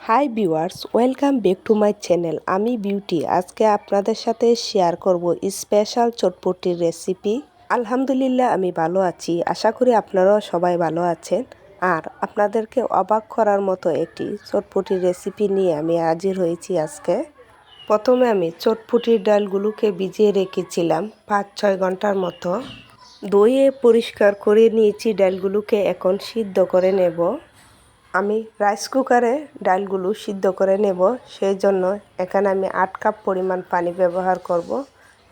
Hi viewers, welcome back to my channel. আমি beauty. আজকে আপনাদের সাথে শেয়ার করব স্পেশাল চটপটির রেসিপি। আলহামদুলিল্লাহ আমি ভালো আছি, আশা করি আপনারাও সবাই ভালো আছেন। আর আপনাদেরকে অবাক করার মতো একটি চটপটির রেসিপি নিয়ে আমি হাজির হয়েছি আজকে। প্রথমে আমি চটপটির ডালগুলোকে ভিজিয়ে রেখেছিলাম 5-6 ঘন্টার মতো। ধুয়ে পরিষ্কার করে নিয়েছি ডালগুলোকে, এখন সিদ্ধ করে নেব। আমি রাইস কুকারে ডালগুলো সিদ্ধ করে নেব, সেই জন্য এখানে আমি 8 কাপ পরিমাণ পানি ব্যবহার করব।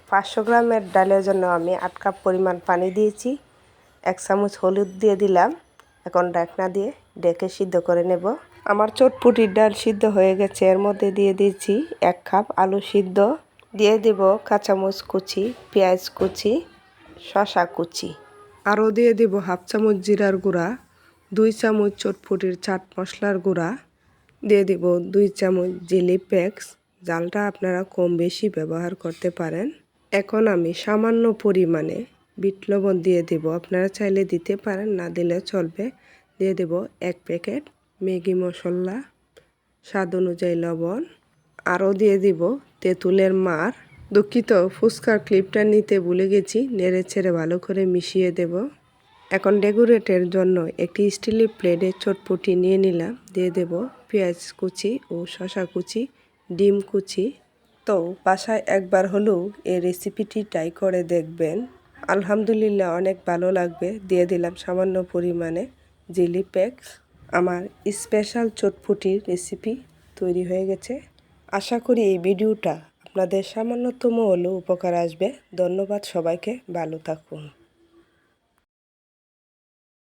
500 গ্রামের ডালের জন্য আমি 8 কাপ পরিমাণ পানি দিয়েছি। 1 চামচ হলুদ দিয়ে দিলাম। এখন ঢাকনা দিয়ে ঢেকে সিদ্ধ করে নেব। আমার চটপটির ডাল সিদ্ধ হয়ে গেছে। এর মধ্যে দিয়ে দিয়েছি 1 কাপ আলু সিদ্ধ, দিয়ে দেব কাঁচামরিচ কুচি, পেঁয়াজ কুচি, শসা কুচি, আরও দিয়ে দেব হাফ চামচ জিরার গুঁড়া, 2 চামচ চটপটির চাট মশলার গুঁড়া, দিয়ে দেব 2 চামচ চিলি ফ্লেক্স। জালটা আপনারা কম বেশি ব্যবহার করতে পারেন। এখন আমি সামান্য পরিমাণে বিট লবণ দিয়ে দেব, আপনারা চাইলে দিতে পারেন, না দিলে চলবে। দিয়ে দেব 1 প্যাকেট ম্যাগি মশলা, স্বাদ অনুযায়ী লবণ, আরও দিয়ে দিব তেঁতুলের মার। দুঃখিত, ফুচকার ক্লিপটা নিতে ভুলে গেছি, নেড়ে ছেড়ে ভালো করে মিশিয়ে দেব। এখন ডেকোরেটের জন্য একটি স্টিলের প্লেটে চটপটি নিয়ে নিলাম, দিয়ে দেব পেঁয়াজ কুচি ও শসা কুচি, ডিম কুচি। তো বাসায় একবার হলেও এই রেসিপিটি ট্রাই করে দেখবেন, আলহামদুলিল্লাহ অনেক ভালো লাগবে। দিয়ে দিলাম সামান্য পরিমাণে চিলি ফ্লেক্স। আমার স্পেশাল চটপটির রেসিপি তৈরি হয়ে গেছে। আশা করি এই ভিডিওটা আপনাদের সামান্যতম হলেও উপকার আসবে। ধন্যবাদ সবাইকে, ভালো থাকুন।